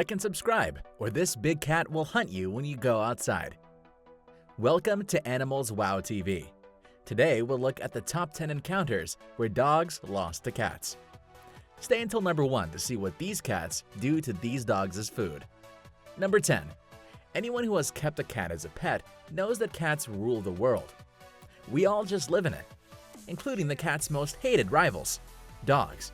Like and subscribe, or this big cat will hunt you when you go outside. Welcome to Animals Wow TV. Today we'll look at the top 10 encounters where dogs lost to cats. Stay until number 1 to see what these cats do to these dogs as food. Number 10. Anyone who has kept a cat as a pet knows that cats rule the world. We all just live in it, including the cat's most hated rivals, dogs.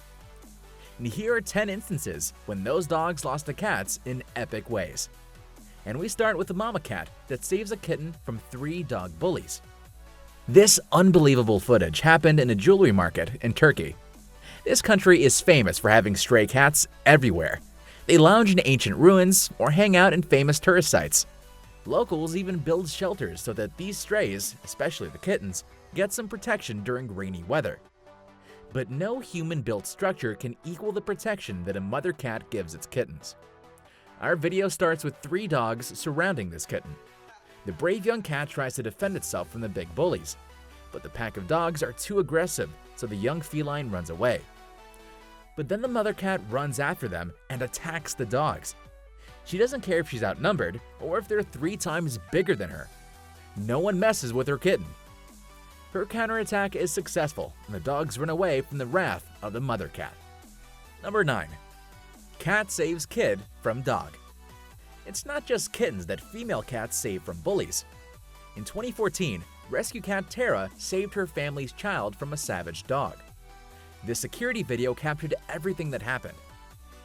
And here are 10 instances when those dogs lost to cats in epic ways. And we start with the mama cat that saves a kitten from 3 dog bullies. This unbelievable footage happened in a jewelry market in Turkey. This country is famous for having stray cats everywhere. They lounge in ancient ruins or hang out in famous tourist sites. Locals even build shelters so that these strays, especially the kittens, get some protection during rainy weather. But no human-built structure can equal the protection that a mother cat gives its kittens. Our video starts with 3 dogs surrounding this kitten. The brave young cat tries to defend itself from the big bullies, but the pack of dogs are too aggressive, so the young feline runs away. But then the mother cat runs after them and attacks the dogs. She doesn't care if she's outnumbered or if they're 3 times bigger than her. No one messes with her kitten. Her counterattack is successful, and the dogs run away from the wrath of the mother cat. Number 9. Cat saves kid from dog. It's not just kittens that female cats save from bullies. In 2014, rescue cat Tara saved her family's child from a savage dog. This security video captured everything that happened.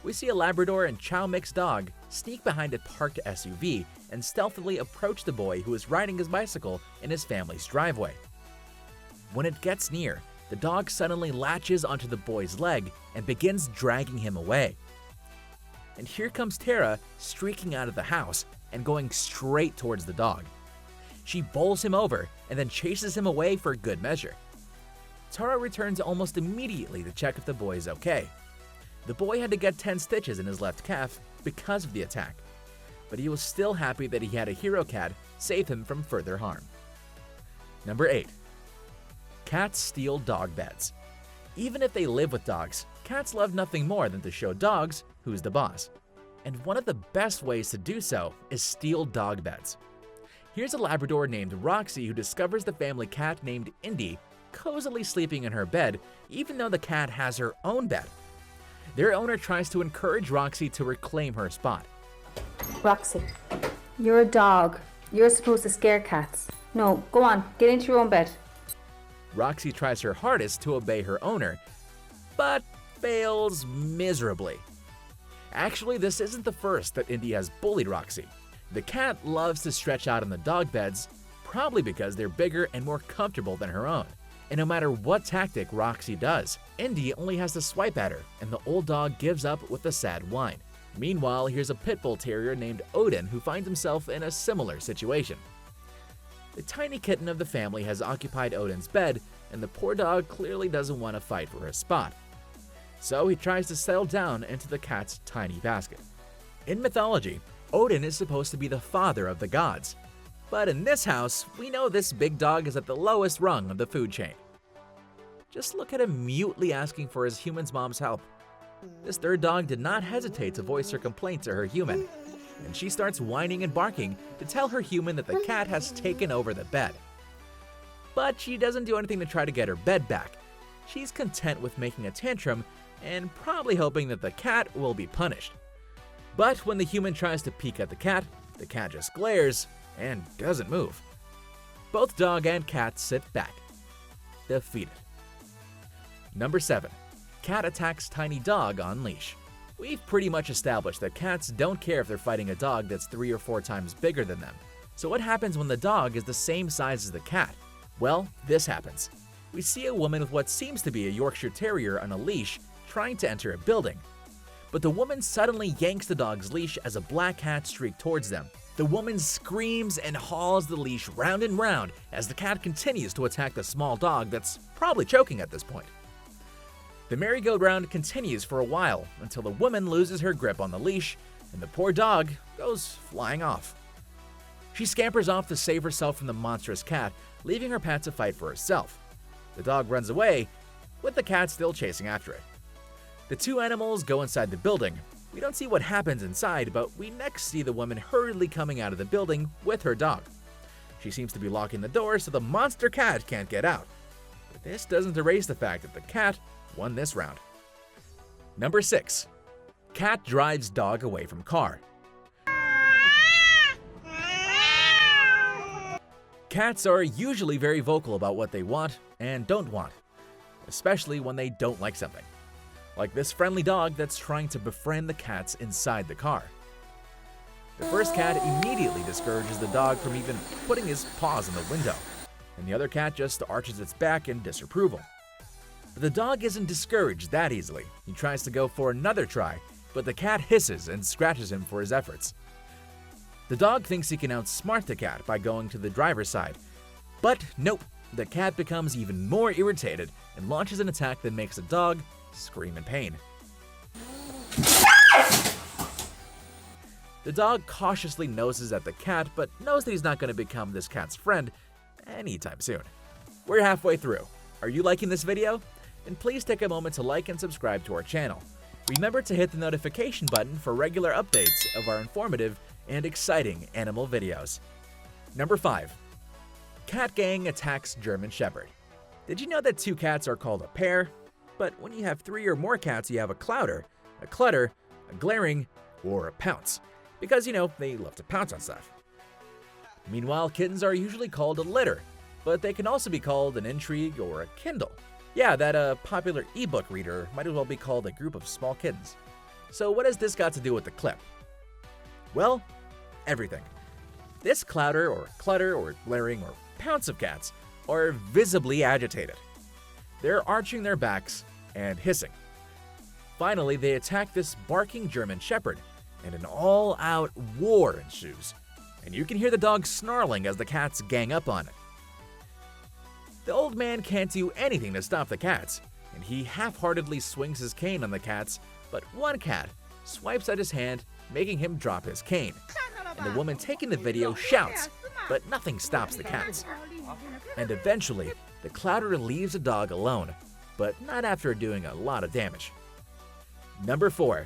We see a Labrador and Chow mixed dog sneak behind a parked SUV and stealthily approach the boy who is riding his bicycle in his family's driveway. When it gets near, the dog suddenly latches onto the boy's leg and begins dragging him away. And here comes Tara streaking out of the house and going straight towards the dog. She bowls him over and then chases him away for good measure. Tara returns almost immediately to check if the boy is okay. The boy had to get 10 stitches in his left calf because of the attack, but he was still happy that he had a hero cat save him from further harm. Number 8. Cats steal dog beds. Even if they live with dogs, cats love nothing more than to show dogs who's the boss. And one of the best ways to do so is steal dog beds. Here's a Labrador named Roxy who discovers the family cat named Indy cozily sleeping in her bed, even though the cat has her own bed. Their owner tries to encourage Roxy to reclaim her spot. Roxy, you're a dog. You're supposed to scare cats. No, go on, get into your own bed. Roxy tries her hardest to obey her owner, but fails miserably. Actually, this isn't the first that Indy has bullied Roxy. The cat loves to stretch out on the dog beds, probably because they're bigger and more comfortable than her own. And no matter what tactic Roxy does, Indy only has to swipe at her, and the old dog gives up with a sad whine. Meanwhile, here's a pit bull terrier named Odin who finds himself in a similar situation. The tiny kitten of the family has occupied Odin's bed, and the poor dog clearly doesn't want to fight for his spot. So he tries to settle down into the cat's tiny basket. In mythology, Odin is supposed to be the father of the gods. But in this house, we know this big dog is at the lowest rung of the food chain. Just look at him mutely asking for his human's mom's help. This third dog did not hesitate to voice her complaint to her human, and she starts whining and barking to tell her human that the cat has taken over the bed. But she doesn't do anything to try to get her bed back. She's content with making a tantrum and probably hoping that the cat will be punished. But when the human tries to peek at the cat just glares and doesn't move. Both dog and cat sit back, defeated. Number 7. Cat attacks tiny dog on leash. We've pretty much established that cats don't care if they're fighting a dog that's 3 or 4 times bigger than them. So what happens when the dog is the same size as the cat? Well, this happens. We see a woman with what seems to be a Yorkshire Terrier on a leash trying to enter a building. But the woman suddenly yanks the dog's leash as a black cat streaks towards them. The woman screams and hauls the leash round and round as the cat continues to attack the small dog that's probably choking at this point. The merry-go-round continues for a while until the woman loses her grip on the leash and the poor dog goes flying off. She scampers off to save herself from the monstrous cat, leaving her pet to fight for herself. The dog runs away, with the cat still chasing after it. The two animals go inside the building, We don't see what happens inside, but we next see the woman hurriedly coming out of the building with her dog. She seems to be locking the door so the monster cat can't get out. But this doesn't erase the fact that the cat won this round. Number 6. Cat drives dog away from car. Cats are usually very vocal about what they want and don't want, especially when they don't like something. Like this friendly dog that's trying to befriend the cats inside the car. The first cat immediately discourages the dog from even putting his paws in the window, and the other cat just arches its back in disapproval. But the dog isn't discouraged that easily. He tries to go for another try, but the cat hisses and scratches him for his efforts. The dog thinks he can outsmart the cat by going to the driver's side, but nope, the cat becomes even more irritated and launches an attack that makes the dog scream in pain. The dog cautiously noses at the cat, but knows that he's not going to become this cat's friend anytime soon. We're halfway through. Are you liking this video? Then please take a moment to like and subscribe to our channel. Remember to hit the notification button for regular updates of our informative and exciting animal videos. Number 5. Cat gang attacks German Shepherd. Did you know that 2 cats are called a pair? But when you have 3 or more cats, you have a clouder, a clutter, a glaring, or a pounce. Because, they love to pounce on stuff. Meanwhile, kittens are usually called a litter, but they can also be called an intrigue or a Kindle. Yeah, that popular ebook reader might as well be called a group of small kittens. So what has this got to do with the clip? Well, everything. This clouder or clutter or glaring or pounce of cats are visibly agitated. They're arching their backs and hissing. Finally, they attack this barking German Shepherd, and an all-out war ensues. And you can hear the dog snarling as the cats gang up on it. The old man can't do anything to stop the cats, and he half-heartedly swings his cane on the cats, but one cat swipes at his hand, making him drop his cane. And the woman taking the video shouts, but nothing stops the cats. And eventually, the clouder leaves the dog alone, but not after doing a lot of damage. Number 4.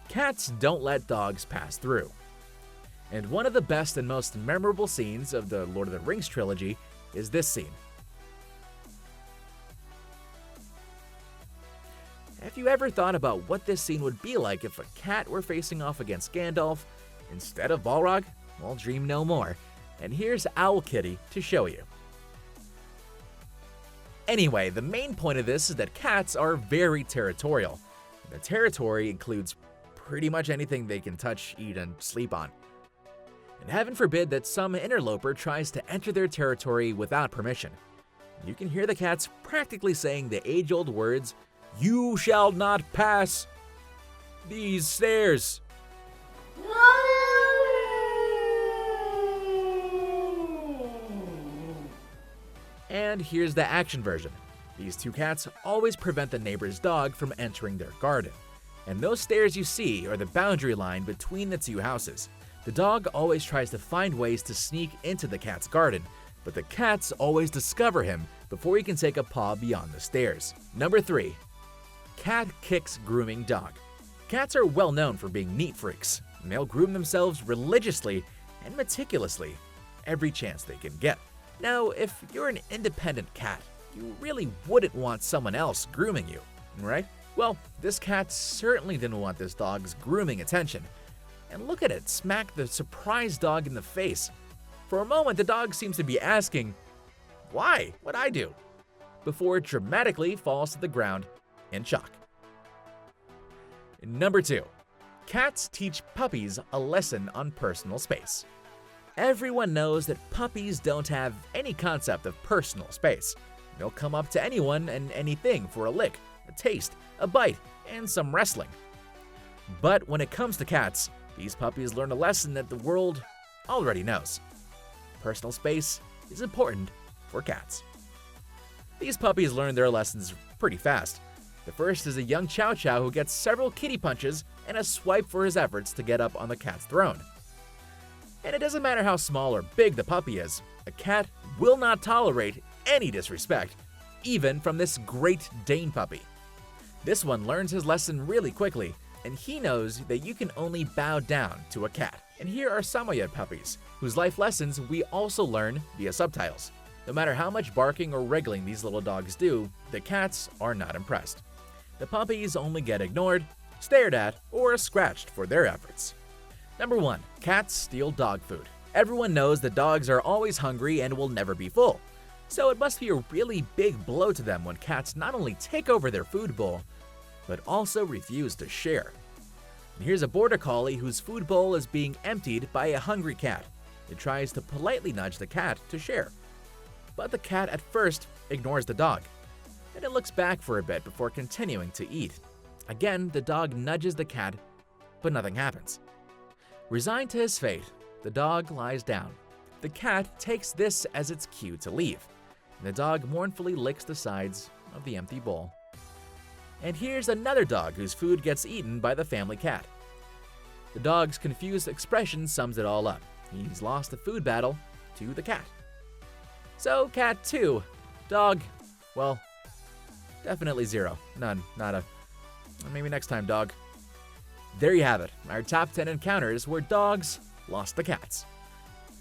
Cats don't let dogs pass through. And one of the best and most memorable scenes of the Lord of the Rings trilogy is this scene. Have you ever thought about what this scene would be like if a cat were facing off against Gandalf instead of Balrog? Well, dream no more. And here's Owl Kitty to show you. Anyway, the main point of this is that cats are very territorial. The territory includes pretty much anything they can touch, eat, and sleep on. And heaven forbid that some interloper tries to enter their territory without permission. You can hear the cats practically saying the age-old words, "You shall not pass these stairs." And here's the action version. These 2 cats always prevent the neighbor's dog from entering their garden. And those stairs you see are the boundary line between the 2 houses. The dog always tries to find ways to sneak into the cat's garden, but the cats always discover him before he can take a paw beyond the stairs. Number 3. Cat Kicks Grooming Dog. Cats are well known for being neat freaks, and they'll groom themselves religiously and meticulously every chance they can get. Now, if you're an independent cat, you really wouldn't want someone else grooming you, right? Well, this cat certainly didn't want this dog's grooming attention. And look at it smack the surprised dog in the face. For a moment, the dog seems to be asking, "Why? What'd I do?" before it dramatically falls to the ground in shock. Number 2. Cats teach puppies a lesson on personal space. Everyone knows that puppies don't have any concept of personal space. They'll come up to anyone and anything for a lick, a taste, a bite, and some wrestling. But when it comes to cats, these puppies learn a lesson that the world already knows. Personal space is important for cats. These puppies learn their lessons pretty fast. The first is a young Chow Chow who gets several kitty punches and a swipe for his efforts to get up on the cat's throne. And it doesn't matter how small or big the puppy is, a cat will not tolerate any disrespect, even from this Great Dane puppy. This one learns his lesson really quickly and he knows that you can only bow down to a cat. And here are Samoyed puppies, whose life lessons we also learn via subtitles. No matter how much barking or wriggling these little dogs do, the cats are not impressed. The puppies only get ignored, stared at, or scratched for their efforts. Number 1. Cats steal dog food. Everyone knows that dogs are always hungry and will never be full. So it must be a really big blow to them when cats not only take over their food bowl, but also refuse to share. And here's a border collie whose food bowl is being emptied by a hungry cat. It tries to politely nudge the cat to share. But the cat at first ignores the dog, and it looks back for a bit before continuing to eat. Again, the dog nudges the cat, but nothing happens. Resigned to his fate, the dog lies down. The cat takes this as its cue to leave, and the dog mournfully licks the sides of the empty bowl. And here's another dog whose food gets eaten by the family cat. The dog's confused expression sums it all up. He's lost the food battle to the cat. So, cat 2. Dog, well, definitely 0. None, nada. Maybe next time, dog. There you have it, our top 10 encounters where dogs lost the cats.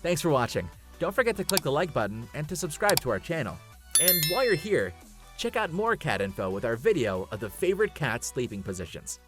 Thanks for watching. Don't forget to click the like button and to subscribe to our channel. And while you're here, check out more cat info with our video of the favorite cat sleeping positions.